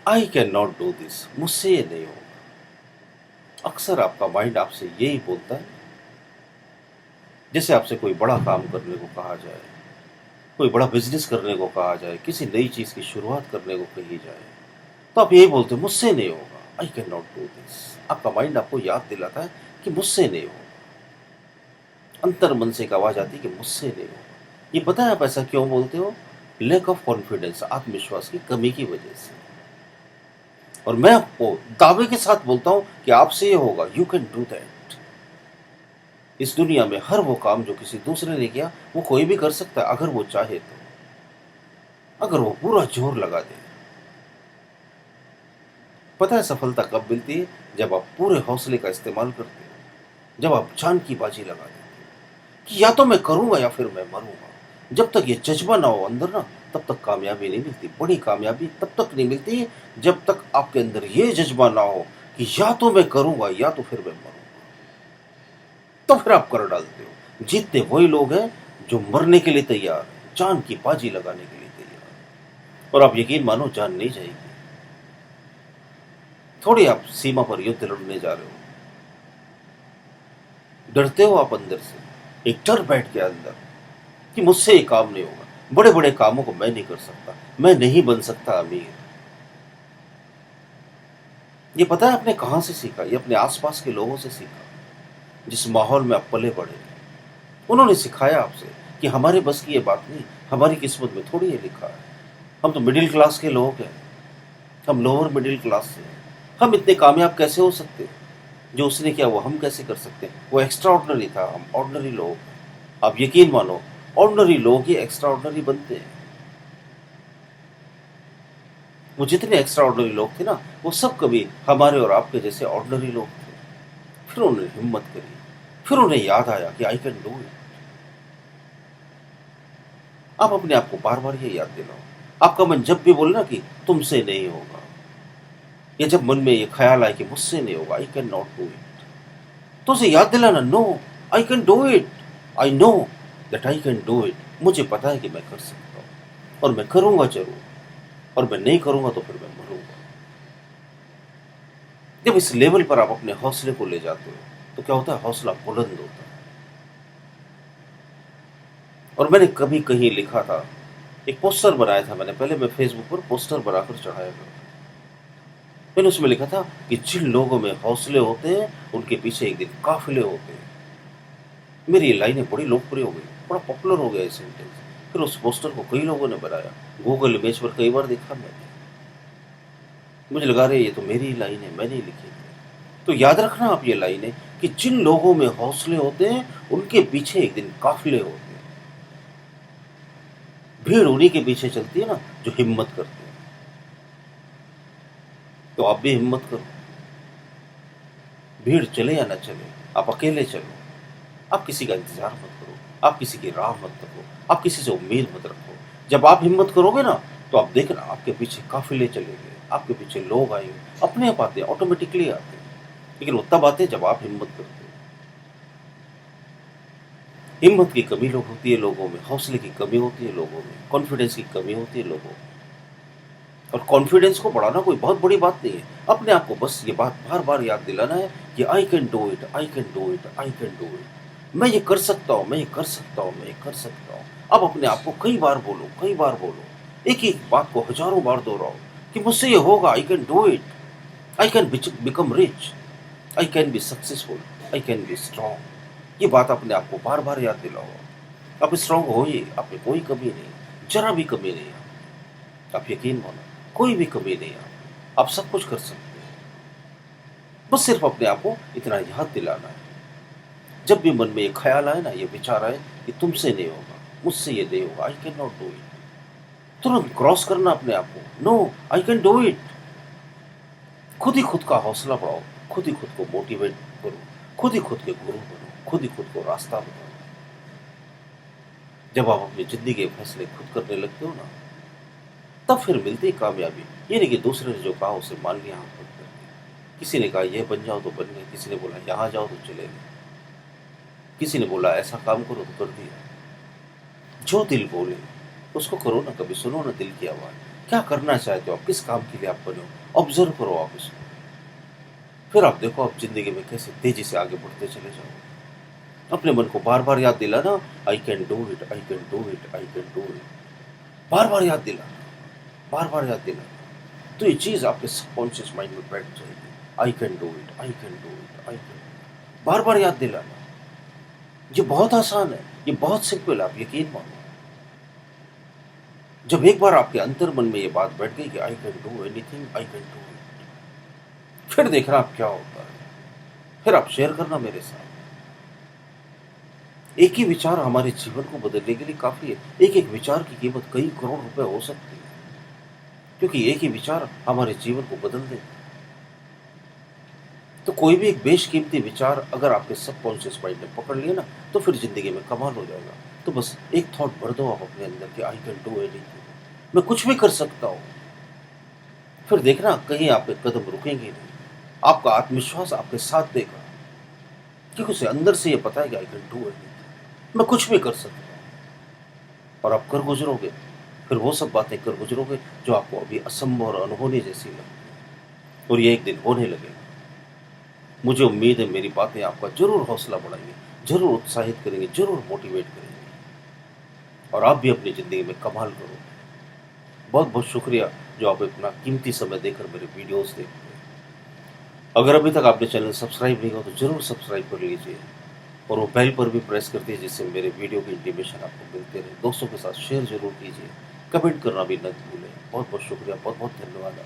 I can not do this, मुझसे ये नहीं होगा। अक्सर आपका माइंड आपसे यही बोलता है। जैसे आपसे कोई बड़ा काम करने को कहा जाए, कोई बड़ा बिजनेस करने को कहा जाए, किसी नई चीज की शुरुआत करने को कही जाए, तो आप यही बोलते हो, मुझसे नहीं होगा, I can not do this. आपका माइंड आपको याद दिलाता है कि मुझसे नहीं होगा। अंतर मन से एक आवाज आती है कि मुझसे नहीं होगा। ये पता है आप ऐसा क्यों बोलते हो? लैक ऑफ कॉन्फिडेंस, आत्मविश्वास की कमी की वजह से। और मैं आपको दावे के साथ बोलता हूं कि आपसे ये होगा, यू कैन डू दैट। इस दुनिया में हर वो काम जो किसी दूसरे ने किया, वो कोई भी कर सकता है अगर वो चाहे तो, अगर वो पूरा जोर लगा दे। पता है सफलता कब मिलती है? जब आप पूरे हौसले का इस्तेमाल करते हो, जब आप जान की बाजी लगा देते हो कि या तो मैं करूंगा या फिर मैं मरूंगा। जब तक ये जज्बा ना हो अंदर ना, तब तक कामयाबी नहीं मिलती। बड़ी कामयाबी तब तक नहीं मिलती जब तक आपके अंदर ये जज्बा ना हो कि या तो मैं करूंगा या तो फिर मैं मरूंगा। तो फिर आप कर डालते हो। जीतते वही लोग हैं जो मरने के लिए तैयार हैं, जान की बाजी लगाने के लिए तैयार। और आप यकीन मानो, जान नहीं जाएगी। थोड़ी आप सीमा पर युद्ध लड़ने जा रहे हो, डरते हो आप अंदर से। एक डर बैठ गया अंदर कि मुझसे ये काम नहीं होगा, बड़े बड़े कामों को मैं नहीं कर सकता, मैं नहीं बन सकता अमीर। ये पता है आपने कहां से सीखा? ये अपने आसपास के लोगों से सीखा, जिस माहौल में आप पले बड़े। उन्होंने सिखाया आपसे कि हमारे बस की ये बात नहीं, हमारी किस्मत में थोड़ी ये लिखा है। हम तो मिडिल क्लास के लोग हैं, हम लोअर मिडिल क्लास से हैं। हम इतने कामयाब कैसे हो सकते हैं? जो उसने किया वो हम कैसे कर सकते हैं? वो एक्स्ट्रा ऑर्डनरी था, हम ऑर्डनरी लोग हैं। आप यकीन मानो, ऑर्डनरी लोग ही एक्स्ट्रा ऑर्डनरी बनते हैं। वो जितने एक्स्ट्रा ऑर्डनरी लोग थे ना, वो सब कभी हमारे और आपके जैसे ऑर्डनरी लोग थे। फिर उन्होंने हिम्मत करी, फिर उन्हें याद आया कि आई कैन डू इट। आप अपने आप को बार बार ये याद दिलाओ। आपका मन जब भी बोले ना कि तुमसे नहीं होगा, या जब मन में ये ख्याल आए कि मुझसे नहीं होगा, I can not do it, तो उसे याद दिलाना, no, I can do it. I know that I can do it. मुझे पता है कि मैं कर सकता हूं और मैं करूंगा जरूर। और मैं नहीं करूंगा तो फिर मैं मरूंगा। जब इस लेवल पर आप अपने हौसले को ले जाते हो, तो क्या होता है? हौसला बुलंद होता है। और मैंने कभी कहीं लिखा था, एक पोस्टर बनाया था मैंने, पहले मैं फेसबुक पर पोस्टर बनाकर चढ़ाया करता। मैंने उसमें लिखा था कि जिन लोगों में हौसले होते हैं, उनके पीछे एक दिन काफिले होते हैं। मेरी ये लाइनें बड़ी लोकप्रिय हो गई, बड़ा पॉपुलर हो गया ये सेंटेंस। फिर उस पोस्टर को कई लोगों ने बनाया, गूगल इमेज पर कई बार देखा मैंने। मुझे लगा रहे ये तो मेरी ही लाइन है, मैंने ही लिखी थी। तो याद रखना आप ये लाइनें कि जिन लोगों में हौसले होते हैं, उनके पीछे एक दिन काफिले होते हैं। भीड़ उन्हीं के पीछे चलती है ना जो हिम्मत करते हैं। तो आप भी हिम्मत करो। भीड़ चले या ना चले, आप अकेले चलो। आप किसी का इंतजार मत करो, आप किसी की राह मत रखो, आप किसी से उम्मीद मत रखो। जब आप हिम्मत करोगे ना, तो आप देखना आपके पीछे काफिले चलेंगे, आपके पीछे लोग आएंगे, अपने आप आते हैं, ऑटोमेटिकली आते हैं। लेकिन वो तब आते हैं जब आप हिम्मत करते हो। हिम्मत की कमी लोग होती है लोगों में, हौसले की कमी होती है लोगों में, कॉन्फिडेंस की कमी होती है लोगों में। और कॉन्फिडेंस को बढ़ाना कोई बहुत बड़ी बात नहीं है। अपने आप को बस ये बात बार बार याद दिलाना है कि आई can do it, I can do it, I can do it. मैं ये कर सकता हूँ, मैं ये कर सकता हूँ, मैं ये कर सकता हूँ। अब अपने आप को कई बार बोलो, कई बार बोलो। एक ही बात को हजारों बार दोहराओ कि मुझसे ये होगा, I can do it, I can become rich, I can be successful, I can be strong. ये बात अपने आप को बार बार याद दिलाओ। आप स्ट्रांग हो ही, आप में कोई कमी नहीं, जरा भी कमी नहीं है। आप यकीन मानो, कोई भी कमी नहीं है। आप सब कुछ कर सकते हैं। बस सिर्फ अपने आप को इतना याद दिलाना है। जब भी मन में ये ख्याल आए ना, ये विचार आए कि तुमसे नहीं होगा, मुझसे ये नहीं होगा, I can not do it, तुरंत क्रॉस करना अपने आप को, no, I can do it. खुद ही खुद का हौसला बढ़ाओ, खुद ही खुद को मोटिवेट करो, खुद ही खुद के गुरु बनो, खुद ही खुद को रास्ता बताओ। जब आप अपनी जिंदगी के फैसले खुद करने लगते हो ना, तब फिर मिलती है कामयाबी। ये नहीं कि दूसरे ने जो कहा उसे मान लिया हम खुद कर। किसी ने कहा ये बन जाओ तो बन गए, किसी ने बोला यहाँ जाओ तो चले गए, किसी ने बोला ऐसा काम करो तो कर दिया। जो दिल बोले उसको करो ना, कभी सुनो ना दिल की आवाज। क्या करना चाहते हो आप, किस काम के लिए आप बने हो, ऑब्जर्व करो आप इसको। फिर आप देखो आप जिंदगी में कैसे तेजी से आगे बढ़ते चले जाओ। अपने मन को बार बार याद दिलाना, I can do it, I can do it, I can do it. बार बार याद दिलाना, बार बार याद दिलाना, तो ये चीज आपके सबकॉन्शियस माइंड में बैठ जाएगी। I can do it, I can do it, I can, बार बार याद दिलाना। ये बहुत आसान है, ये बहुत सिंपल है, आप यकीन मानो। जब एक बार आपके अंतर मन में ये बात बैठ गई कि आई can do anything, I can do it, फिर देखना आप क्या होता है। फिर आप शेयर करना मेरे साथ। एक ही विचार हमारे जीवन को बदलने के लिए काफी है। एक एक विचार की कीमत कई करोड़ रुपए हो सकती है, क्योंकि एक ही विचार हमारे जीवन को बदल देता है। तो कोई भी एक बेशकीमती विचार अगर आपके सबकॉन्शियस माइंड ने पकड़ लिया ना, तो फिर जिंदगी में कमाल हो जाएगा। तो बस एक थॉट भर दो आप अपने अंदर कि आई कैन डू एनीथिंग, मैं कुछ भी कर सकता हूं। फिर देखना कहीं आपके कदम रुकेंगे नहीं, आपका आत्मविश्वास आपके साथ देगा, क्योंकि उसे अंदर से ये पता है कि आई कैन डू एनीथिंग, मैं कुछ भी कर सकता हूं। और आप कर गुजरोगे, फिर वो सब बातें कर गुजरोगे जो आपको अभी असंभव और अनहोनी जैसी लगती है, और ये एक दिन होने लगेगा। मुझे उम्मीद है मेरी बातें आपका जरूर हौसला बढ़ाएंगे, जरूर उत्साहित करेंगे, जरूर मोटिवेट करेंगे, और आप भी अपनी जिंदगी में कमाल करोगे। बहुत बहुत शुक्रिया जो आप अपना कीमती समय देकर मेरे वीडियोस देखते हैं। अगर अभी तक आपने चैनल सब्सक्राइब नहीं किया तो जरूर सब्सक्राइब कर लीजिए, और वो बेल पर भी प्रेस कर दीजिए, जिससे मेरे वीडियो की इंटीमेशन आपको मिलते रहे। दोस्तों के साथ शेयर जरूर कीजिए, कमेंट करना भी न भूलें। बहुत बहुत शुक्रिया, बहुत बहुत धन्यवाद।